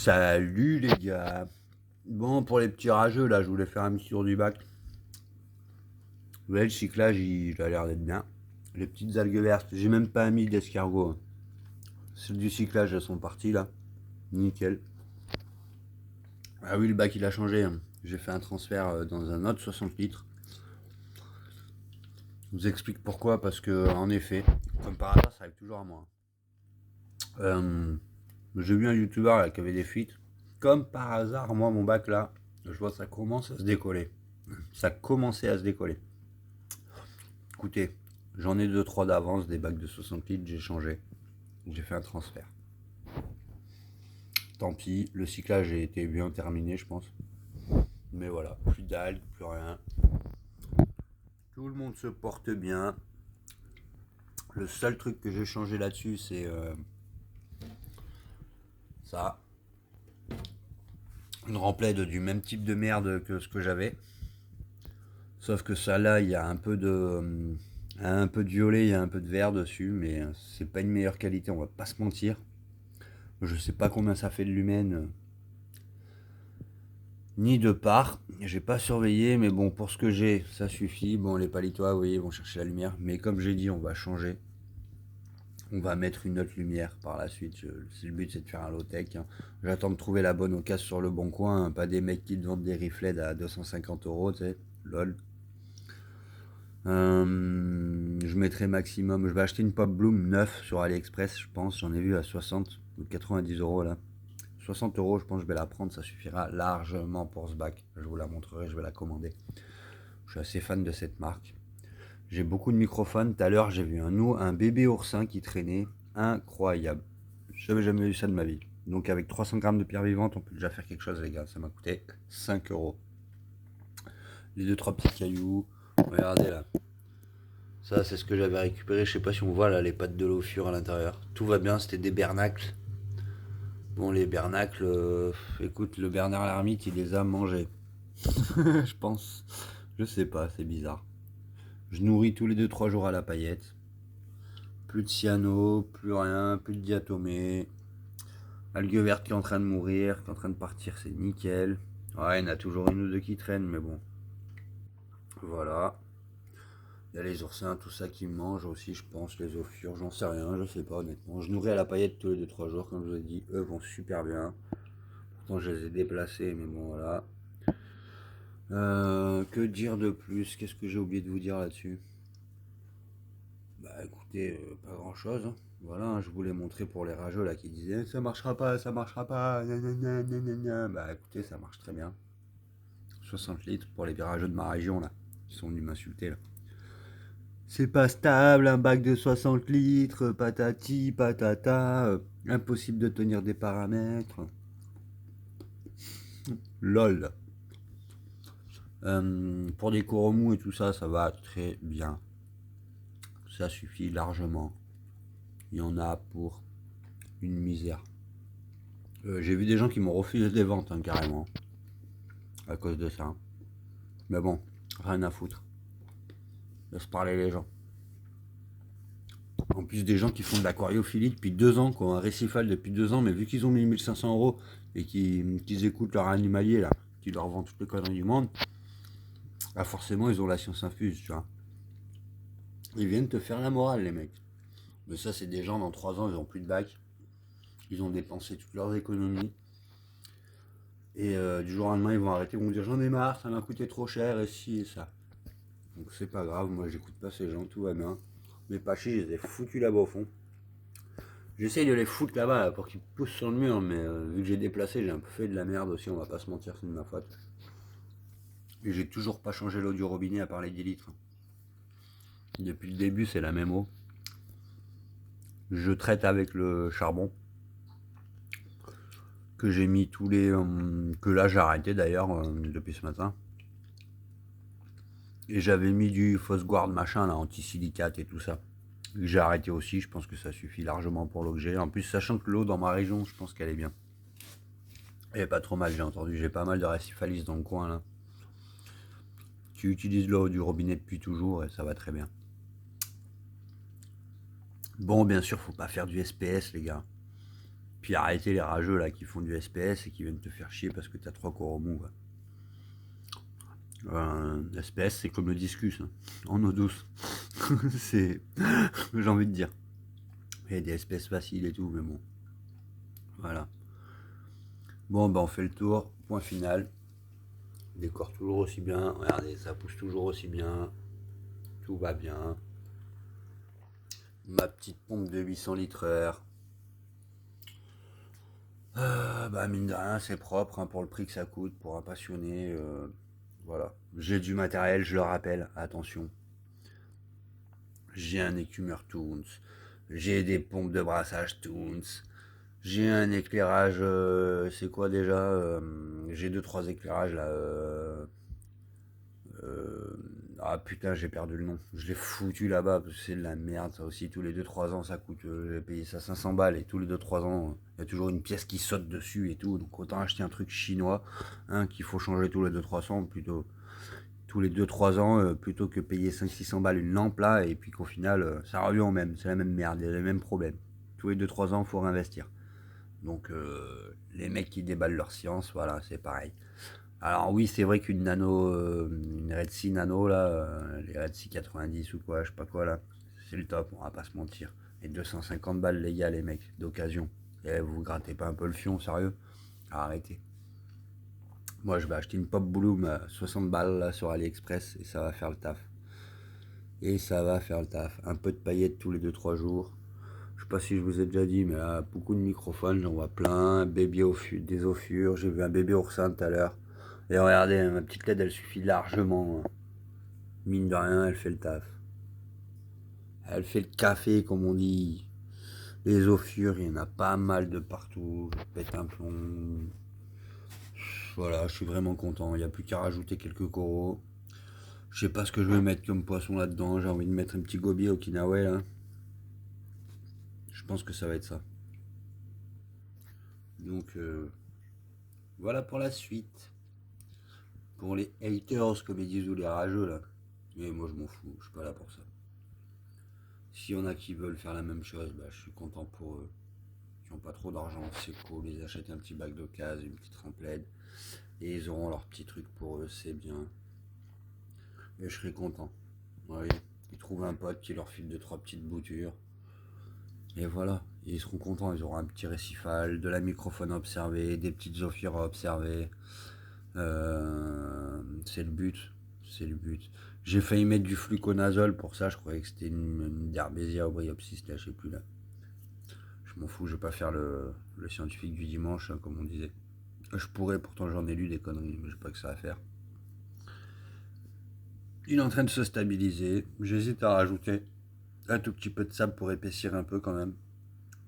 Salut les gars. Bon, pour les petits rageux, là, je voulais faire un petit tour du bac. Ouais, le cyclage, il a l'air d'être bien. Les petites algues vertes, j'ai même pas mis d'escargot, hein. Celles du cyclage, elles sont parties, là. Nickel. Ah oui, le bac, il a changé, hein. J'ai fait un transfert dans un autre 60 litres. Je vous explique pourquoi, parce que, en effet, comme par hasard, ça arrive toujours à moi. J'ai vu un youtubeur là, qui avait des fuites. Comme par hasard, moi, mon bac, là, je vois ça commence à se décoller. Ça commençait à se décoller. Écoutez, j'en ai 2-3 d'avance, des bacs de 60 litres, j'ai changé. J'ai fait un transfert. Tant pis, le cyclage a été bien terminé, je pense. Mais voilà, plus d'algues, plus rien. Tout le monde se porte bien. Le seul truc que j'ai changé là-dessus, c'est ça. Une remplède du même type de merde que ce que j'avais. Sauf que ça là, il y a un peu de violet, il y a un peu de vert dessus, mais c'est pas une meilleure qualité, on va pas se mentir. Je sais pas combien ça fait de lumen, ni de part. J'ai pas surveillé, mais bon, pour ce que j'ai, ça suffit. Bon, les palitois, vous voyez, vont chercher la lumière. Mais comme j'ai dit, on va changer. On va mettre une autre lumière par la suite. Le but, c'est de faire un low-tech, hein. J'attends de trouver la bonne occasion sur le bon coin, hein. Pas des mecs qui te vendent des riflets à 250 €, tu sais. Lol. Je mettrai maximum. Je vais acheter une Pop Bloom 9 sur AliExpress, je pense. J'en ai vu à 60 ou 90 € là. 60 €, je pense que je vais la prendre, ça suffira largement pour ce bac. Je vous la montrerai, je vais la commander. Je suis assez fan de cette marque. J'ai beaucoup de microphones. Tout à l'heure, j'ai vu un bébé oursin qui traînait. Incroyable. Je n'avais jamais vu ça de ma vie. Donc avec 300 grammes de pierre vivante, on peut déjà faire quelque chose, les gars. Ça m'a coûté 5 €. Les 2-3 petits cailloux. Regardez là. Ça, c'est ce que j'avais récupéré. Je sais pas si on voit là les pattes de l'ophur à l'intérieur. Tout va bien, c'était des bernacles. Bon, les bernacles, écoute, le Bernard l'ermite, il les a mangés. Je pense. Je sais pas, c'est bizarre. Je nourris tous les 2-3 jours à la paillette. Plus de cyano, plus rien, plus de diatomée. Algue verte qui est en train de mourir, qui est en train de partir, c'est nickel. Ouais, il y en a toujours une ou deux qui traînent, mais bon. Voilà. Il y a les oursins, tout ça qui mangent aussi, je pense, les ophures, j'en sais rien, je sais pas honnêtement. Je nourris à la paillette tous les 2-3 jours, comme je vous ai dit, eux vont super bien. Pourtant je les ai déplacés, mais bon voilà. Que dire de plus? Qu'est-ce que j'ai oublié de vous dire là-dessus? Bah écoutez, pas grand-chose, hein. Voilà, hein, je vous l'ai montré pour les rageux là qui disaient ça marchera pas, ça marchera pas, nanana, nanana. Bah écoutez, ça marche très bien. 60 litres pour les rageux de ma région là, qui sont venus m'insulter là. C'est pas stable, un bac de 60 litres, patati, patata, impossible de tenir des paramètres. Lol. Pour des cours mous et tout ça, ça va très bien. Ça suffit largement. Il y en a pour une misère. J'ai vu des gens qui m'ont refusé des ventes, hein, carrément, à cause de ça. Mais bon, rien à foutre. Laisse parler les gens. En plus, des gens qui font de l'aquariophilie depuis 2 ans, qui ont un récifal depuis 2 ans, mais vu qu'ils ont mis 1500 € et qu'ils écoutent leur animalier, là, qui leur vend toutes les conneries du monde, bah forcément, ils ont la science infuse, tu vois. Ils viennent te faire la morale, les mecs. Mais ça, c'est des gens, dans 3 ans, ils ont plus de bac. Ils ont dépensé toutes leurs économies. Et du jour au lendemain, ils vont arrêter, ils vont dire j'en ai marre, ça m'a coûté trop cher, et ci et ça. Donc c'est pas grave, moi j'écoute pas ces gens, tout va bien. Mes pachis, je les ai foutus là-bas au fond. J'essaye de les foutre là-bas là, pour qu'ils poussent sur le mur, mais vu que j'ai déplacé, j'ai un peu fait de la merde aussi, on va pas se mentir, c'est de ma faute. Et j'ai toujours pas changé l'eau du robinet à part les 10 litres. Depuis le début, c'est la même eau. Je traite avec le charbon. Que j'ai mis tous les. Que là j'ai arrêté d'ailleurs depuis ce matin. Et j'avais mis du Fosguard machin là, anti-silicate et tout ça. J'ai arrêté aussi, je pense que ça suffit largement pour l'eau que j'ai. En plus, sachant que l'eau dans ma région, je pense qu'elle est bien. Elle est pas trop mal, j'ai entendu. J'ai pas mal de récifalis dans le coin là. Tu utilises l'eau du robinet depuis toujours et ça va très bien. Bon, bien sûr, faut pas faire du SPS, les gars. puis arrêtez les rageux là qui font du SPS et qui viennent te faire chier parce que t'as 3 corps au mou. SPS c'est comme le discus, hein, en eau douce. C'est. J'ai envie de dire. Il y a des SPS faciles et tout, mais bon. Voilà. Bon, ben on fait le tour. Point final. Décore toujours aussi bien. Regardez, ça pousse toujours aussi bien. Tout va bien. Ma petite pompe de 800 litres heure. Bah mine de rien, c'est propre hein, pour le prix que ça coûte, pour un passionné. Voilà. J'ai du matériel, je le rappelle. Attention. J'ai un écumeur Toons. J'ai des pompes de brassage Toons. J'ai un éclairage, c'est quoi déjà j'ai 2-3 éclairages là. Ah putain, j'ai perdu le nom. Je l'ai foutu là-bas parce que c'est de la merde ça aussi. Tous les 2-3 ans ça coûte. J'ai payé ça 500 balles et tous les 2-3 ans il y a toujours une pièce qui saute dessus et tout. Donc autant acheter un truc chinois hein, qu'il faut changer tous les 2-3 ans plutôt. Tous les 2-3 ans plutôt que payer 500-600 balles une lampe là et puis qu'au final ça revient au même. C'est la même merde, il y a les mêmes problèmes. Tous les 2-3 ans il faut réinvestir. Donc les mecs qui déballent leur science, voilà, c'est pareil. Alors oui, c'est vrai qu'une nano, une Red Sea Nano là, les Red Sea 90 ou quoi, je sais pas quoi là, c'est le top, on va pas se mentir. Et 250 balles les gars, les mecs, d'occasion. Et vous grattez pas un peu le fion, sérieux? Arrêtez. Moi je vais acheter une Pop Bloom à 60 balles là sur AliExpress et ça va faire le taf. Et ça va faire le taf. Un peu de paillettes tous les 2-3 jours. Je sais pas si je vous ai déjà dit, mais là, beaucoup de microphones, j'en vois plein. Baby des Ophur, j'ai vu un bébé oursin tout à l'heure. Et regardez, ma petite LED, elle suffit largement. Mine de rien, elle fait le taf. Elle fait le café, comme on dit. Les Ophur, il y en a pas mal de partout. Je pète un plomb. Voilà, je suis vraiment content. Il n'y a plus qu'à rajouter quelques coraux. Je sais pas ce que je vais mettre comme poisson là-dedans. J'ai envie de mettre un petit gobier okinawa là. Je pense que ça va être ça. Donc voilà pour la suite. Pour les haters, comme ils disent, ou les rageux là. Mais moi je m'en fous, je suis pas là pour ça. S'il y en a qui veulent faire la même chose, bah, je suis content pour eux. Qui n'ont pas trop d'argent, c'est cool. Ils achètent un petit bac d'occasion, une petite remplette. Et ils auront leur petit truc pour eux, c'est bien. Et je serai content. Oui. Ils trouvent un pote qui leur file 2-3 petites boutures. Et voilà, et ils seront contents, ils auront un petit récifal, de la microphone à observer, des petites Ophir à observer. C'est le but, c'est le but. J'ai failli mettre du fluconazole pour ça, je croyais que c'était une Derbezia Bryopsis, là, je sais plus là. Je m'en fous, je vais pas faire le scientifique du dimanche, hein, comme on disait. Je pourrais, pourtant j'en ai lu des conneries, mais j'ai pas que ça à faire. Il est en train de se stabiliser, j'hésite à rajouter un tout petit peu de sable pour épaissir un peu quand même.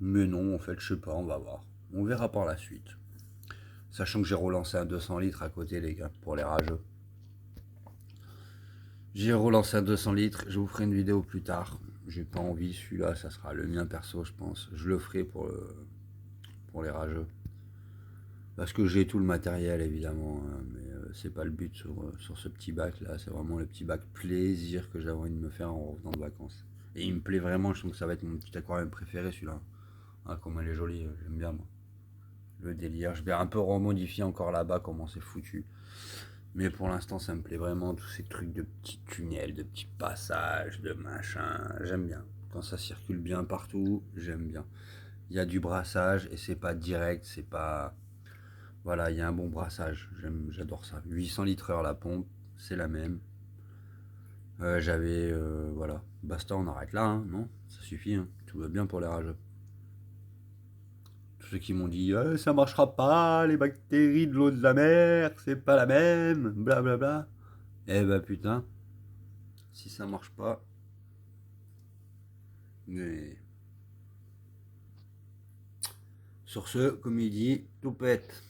Mais non, en fait, je sais pas, on va voir. On verra par la suite. Sachant que j'ai relancé un 200 litres à côté, les gars, pour les rageux. J'ai relancé un 200 litres, je vous ferai une vidéo plus tard. J'ai pas envie, celui-là, ça sera le mien perso, je pense. Je le ferai pour les rageux. Parce que j'ai tout le matériel, évidemment, hein, mais c'est pas le but sur ce petit bac là. C'est vraiment le petit bac plaisir que j'avais envie de me faire en revenant de vacances. Et il me plaît vraiment, je trouve que ça va être mon petit aquarium préféré celui-là. Ah, comment elle est jolie, j'aime bien moi. Le délire, je vais un peu remodifier encore là-bas comment c'est foutu. Mais pour l'instant, ça me plaît vraiment, tous ces trucs de petits tunnels, de petits passages, de machin. J'aime bien. Quand ça circule bien partout, j'aime bien. Il y a du brassage et c'est pas direct, c'est pas. Voilà, il y a un bon brassage. J'adore ça. 800 litres heure la pompe, c'est la même. J'avais. Voilà. Basta, on arrête là, hein, non? Ça suffit, hein. Tout va bien pour les rageux. Tous ceux qui m'ont dit ça marchera pas, les bactéries de l'eau de la mer, c'est pas la même, blablabla. Bla bla. Eh bah putain, si ça marche pas. Mais sur ce, comme il dit, tout pète.